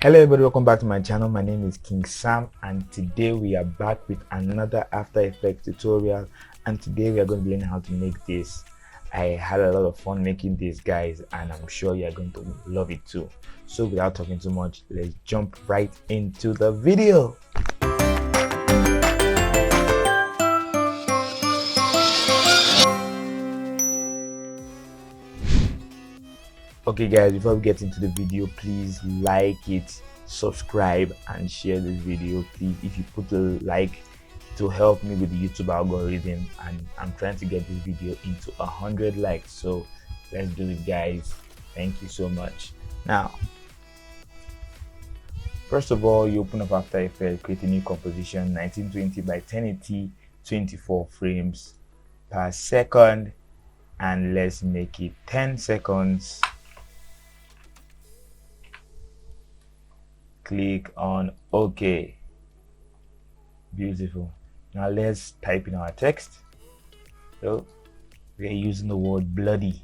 Hello everybody, welcome back to my channel. My name is King Sam and today we are back with another After Effects tutorial, and today we are going to be learning how to make this. I had a lot of fun making this, guys, and I'm sure you are going to love it too. So without talking too much, let's jump right into the video. Okay guys, before we get into the video, please like it, subscribe and share this video. Please, if you put a like, to help me with the YouTube algorithm, and I'm trying to get this video into 100 likes, so let's do it, guys. Thank you so much. Now, first of all, you open up After Effects, create a new composition, 1920 by 1080, 24 frames per second, and let's make it 10 seconds. Click on OK. Beautiful. Now let's type in our text. So we are using the word bloody.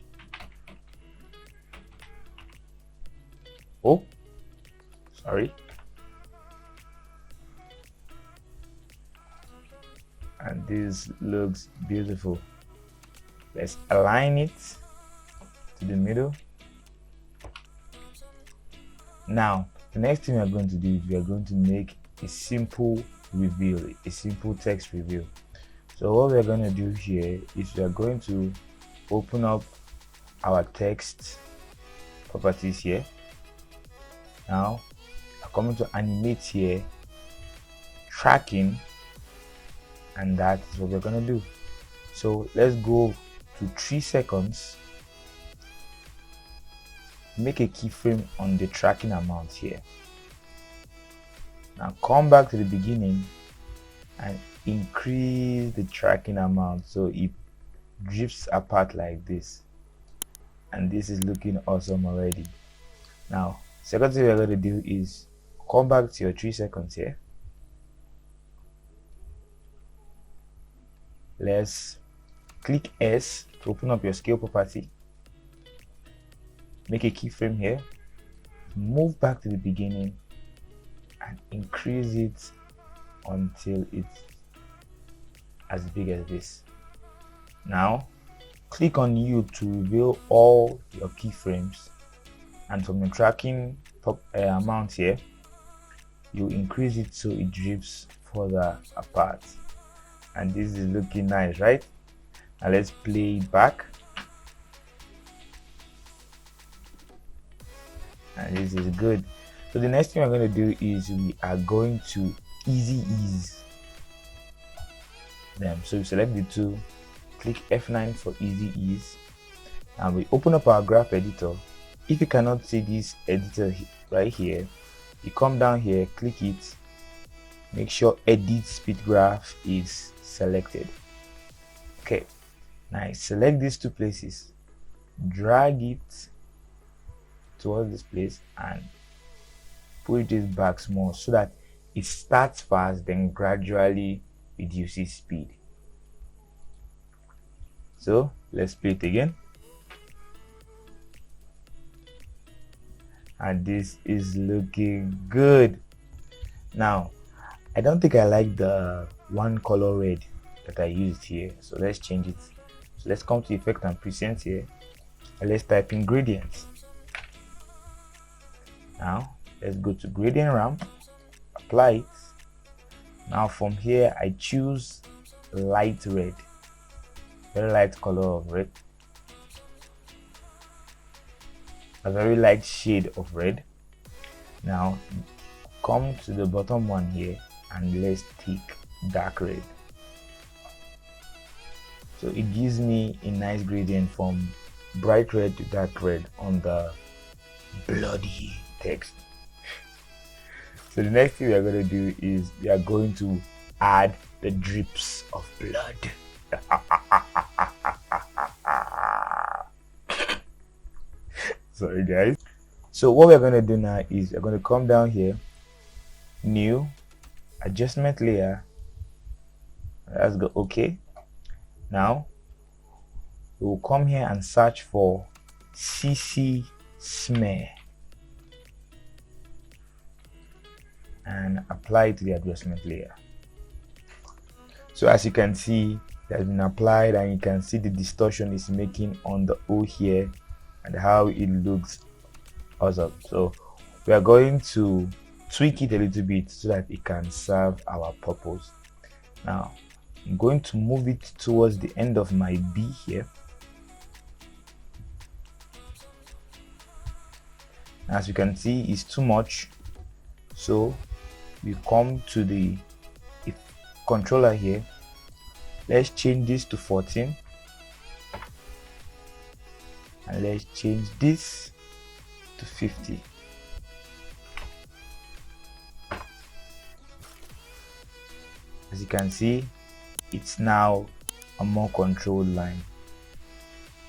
Oh, sorry. And this looks beautiful. Let's align it to the middle. Now the next thing we are going to do is we are going to make a simple reveal, a simple text reveal. So what we are going to do here is we are going to open up our text properties here. Now I'm coming to animate here, tracking, and that is what we're going to do. So let's go to 3 seconds. Make a keyframe on the tracking amount here. Now come back to the beginning and increase the tracking amount so it drifts apart like this, and this is looking awesome already. Now second thing we're going to do is come back to your 3 seconds here. Let's click S to open up your scale property. Make a keyframe here, move back to the beginning and increase it until it's as big as this. Now click on U to reveal all your keyframes, and from the tracking amount here, you increase it so it drifts further apart, and this is looking nice, right? Now let's play it back. And this is good. So the next thing we're going to do is we are going to easy ease them. So we select the two, click F9 for easy ease, and we open up our graph editor. If you cannot see this editor right here, you come down here, click it, make sure edit speed graph is selected. Okay, now select these two places, drag it towards this place and push this back small so that it starts fast then gradually reduces speed. So let's play it again, and this is looking good. Now I don't think I like the one color red that I used here, so let's change it. So let's come to effect and present here, and let's type in gradients. Now let's go to gradient ramp, apply it. Now from here I choose light red, very light color of red, a very light shade of red. Now come to the bottom one here and let's take dark red, so it gives me a nice gradient from bright red to dark red on the bloody text. So the next thing we are going to do is we are going to add the drips of blood. Sorry guys. So what we're going to do now is we're going to come down here, new adjustment layer, let's go OK. Now we will come here and search for CC smear. and apply it to the adjustment layer. So as you can see, it has been applied, and you can see the distortion it's making on the O here and how it looks awesome. So we are going to tweak it a little bit so that it can serve our purpose. Now I'm going to move it towards the end of my B here. As you can see, it's too much, so we come to the controller here. Let's change this to 14, and let's change this to 50. As you can see, it's now a more controlled line.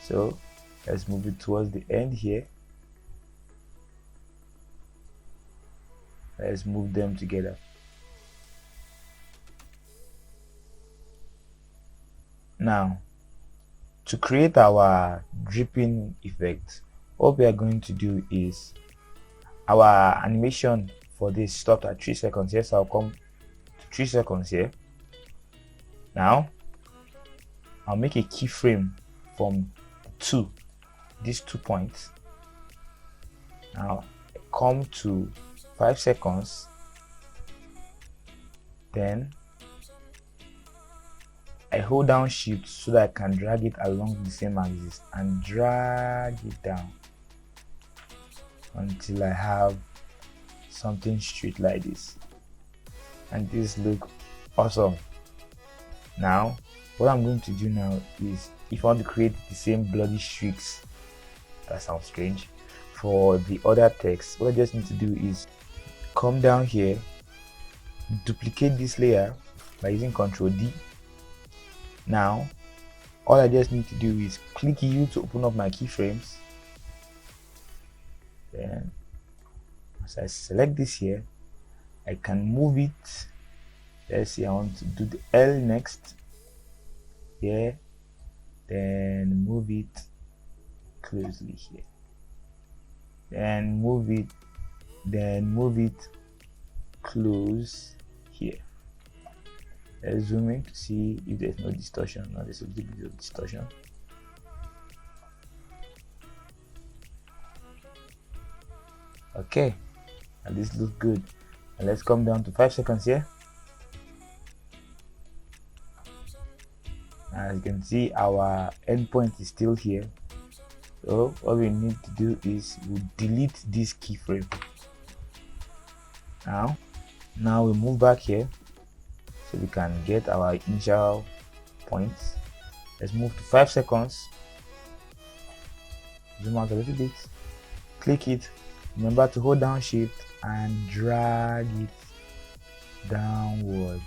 So let's move it towards the end here. Let's move them together. Now, to create our dripping effect, what we are going to do is, our animation for this stopped at 3 seconds here, so I'll come to 3 seconds here. Now I'll make a keyframe from these 2 points. Now I come to 5 seconds, then I hold down shift so that I can drag it along the same axis and drag it down until I have something straight like this, and this look awesome. Now what I'm going to do now is, if I want to create the same bloody streaks, that sounds strange, for the other text, what I just need to do is come down here, duplicate this layer by using Ctrl D. Now all I just need to do is click U to open up my keyframes. Then as I select this here, I can move it. Let's see, I want to do the L next here, then move it closely here, then move it close here. Let's zoom in to see if there's no distortion. Now there's a little bit of distortion. Okay, and this looks good. And let's come down to 5 seconds here. As you can see, our endpoint is still here. So what we need to do is we delete this keyframe. Now we move back here so we can get our initial points. Let's move to 5 seconds. Zoom out a little bit. Click it. Remember to hold down shift and drag it downward.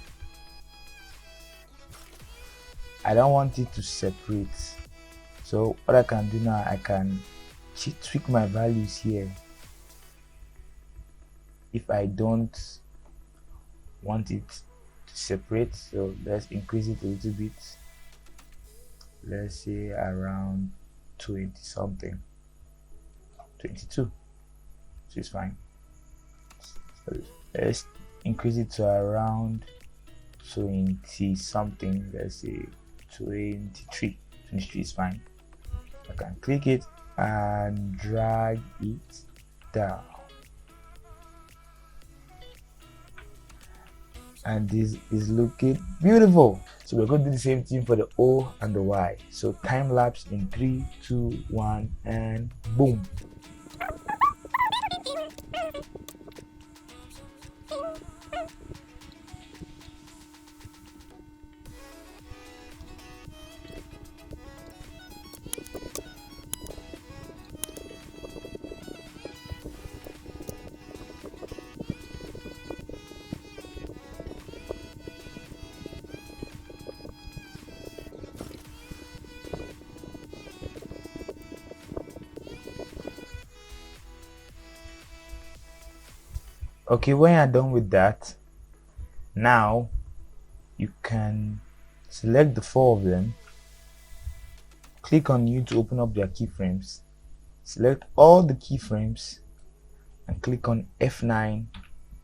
I don't want it to separate, so what I can do now, I can tweak my values here if I don't want it to separate. So let's increase it a little bit. Let's say around 20 something, 22, so it's fine. So let's increase it to around 20 something. Let's say 23 is fine. I can click it and drag it down, and this is looking beautiful. So we're going to do the same thing for the O and the Y. So time lapse in 3, 2, 1, and boom. Okay, when you're done with that, now you can select the 4 of them, click on U to open up their keyframes, select all the keyframes and click on F9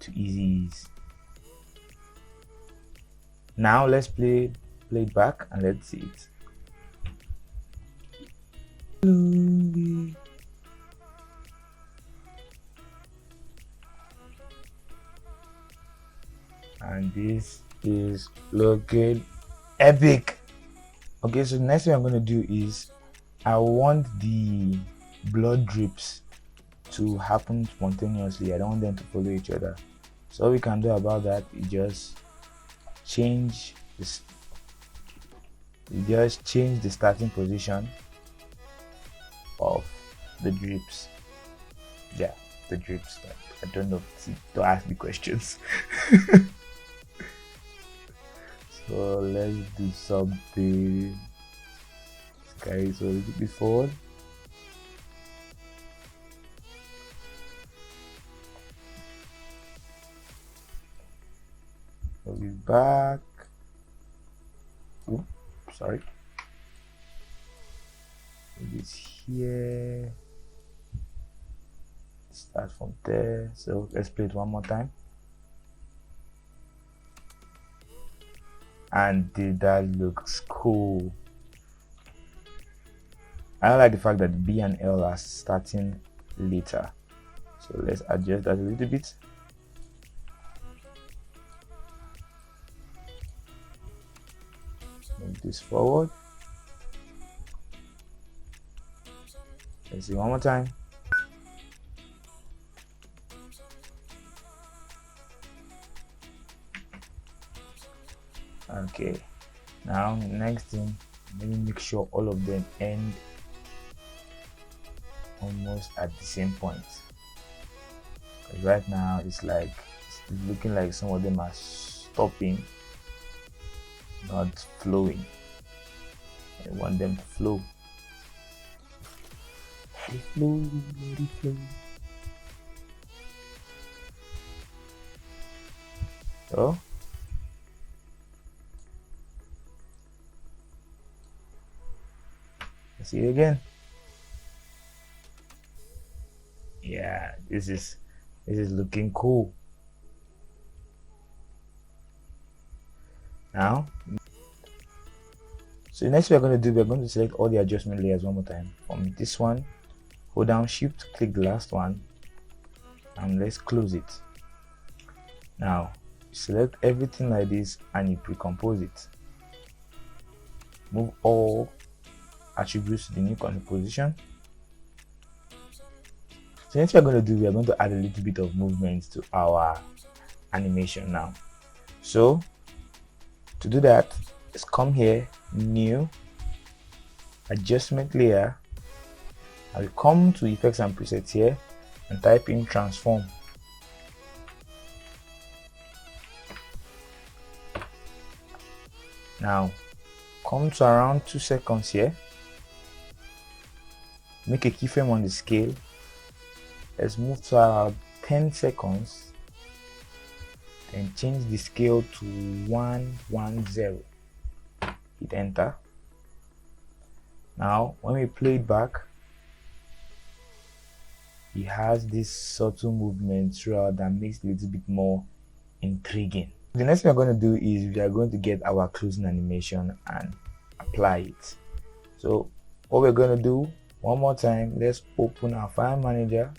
to easy ease. Now let's play it back and let's see it. And this is looking epic. Okay, so the next thing I'm going to do is I want the blood drips to happen spontaneously. I don't want them to follow each other. So all we can do about that is just change this. You just change the starting position of the drips. Yeah, the drips. I don't know. Don't ask me questions. So let's do something. Okay, so a little bit forward. Move it back. Oops, sorry. Move it here. Start from there. So let's play it one more time. And that looks cool. I like the fact that B and L are starting later. So let's adjust that a little bit. Move this forward. Let's see one more time. Okay, now next thing, let me make sure all of them end almost at the same point. Because right now it's looking like some of them are stopping, not flowing. I want them to flow. Let it flow, let it flow. So see it again. Yeah, this is looking cool. Now, so the next we're going to select all the adjustment layers one more time. From this one, hold down Shift, click the last one, and let's close it. Now, select everything like this and you pre-compose it. Move all attributes to the new composition. So next we're going to add a little bit of movement to our animation now. So to do that, let's come here, new, adjustment layer. I will come to effects and presets here and type in transform. Now come to around 2 seconds here. Make a keyframe on the scale. Let's move to about 10 seconds and change the scale to 110. Hit enter. Now when we play it back, it has this subtle movement throughout that makes it a little bit more intriguing. The next thing we're going to do is we are going to get our closing animation and apply it. So what we're going to do, one more time, let's open our file manager.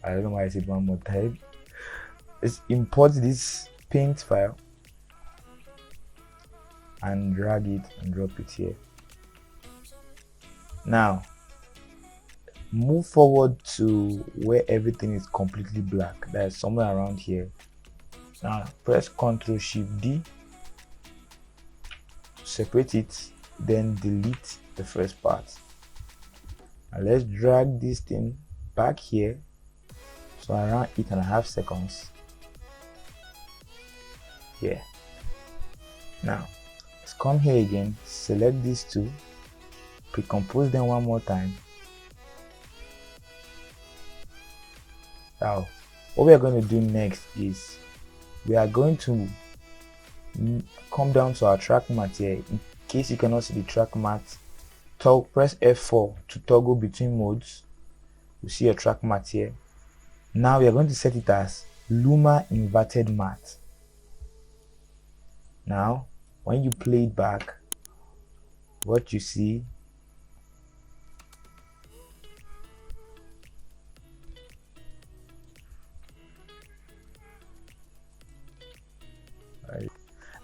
I don't know why I said one more time. Let's import this paint file and drag it and drop it here. Now move forward to where everything is completely black. That's somewhere around here. Now press Ctrl Shift D to separate it, then delete the first part. Now let's drag this thing back here, so around 8.5 seconds here. Now let's come here again, select these two, pre-compose them one more time. Now what we are going to do next is we are going to come down to our track mat here. In case you cannot see the track mat, press F4 to toggle between modes. You see your track mat here. Now we are going to set it as Luma inverted matte. Now when you play it back, what you see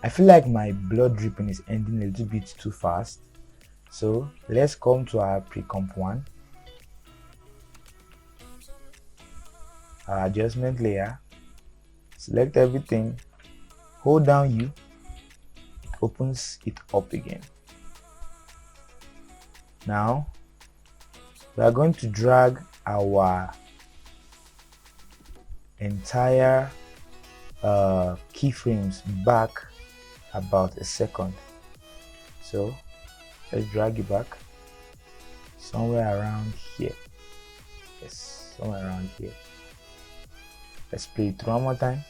I feel like my blood dripping is ending a little bit too fast, so let's come to our pre-comp one, our adjustment layer, select everything, hold down U, it opens it up again. Now we are going to drag our entire keyframes back about a second. So let's drag it back somewhere around here. Yes, somewhere around here. Let's play it through one more time.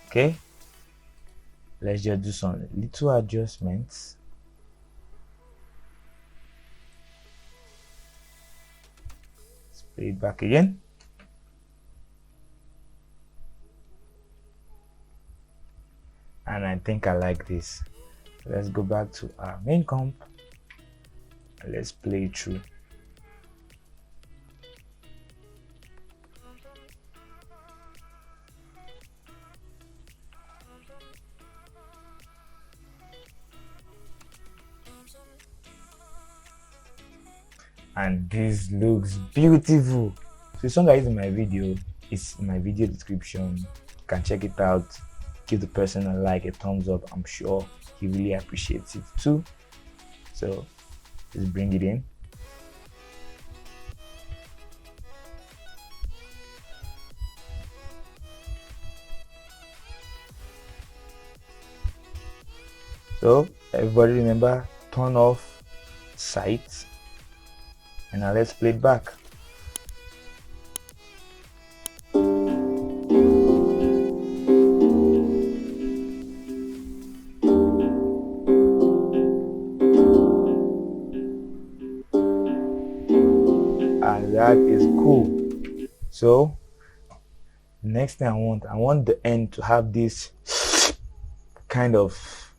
Okay, let's just do some little adjustments. Let's play it back again. And I think I like this. Let's go back to our main comp and let's play it through. And this looks beautiful. So the song I use in my video is in my video description. You can check it out. Give the person a like, a thumbs up. I'm sure he really appreciates it too. So let's bring it in. So everybody remember, turn off sight. And now let's play it back. And that is cool. So next thing I want the end to have this kind of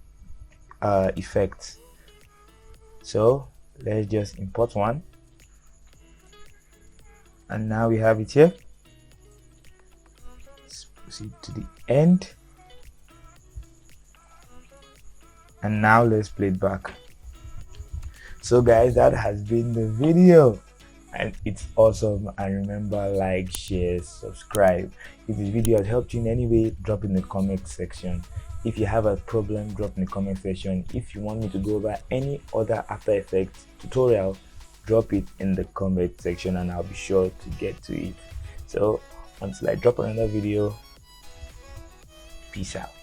effect. So let's just import one. And now we have it here. Let's proceed to the end. And now let's play it back. So guys, that has been the video. And it's awesome. And remember, like, share, subscribe. If this video has helped you in any way, drop in the comment section. If you have a problem, drop in the comment section. If you want me to go over any other After Effects tutorial, drop it in the comment section and I'll be sure to get to it. So until I drop another video, peace out.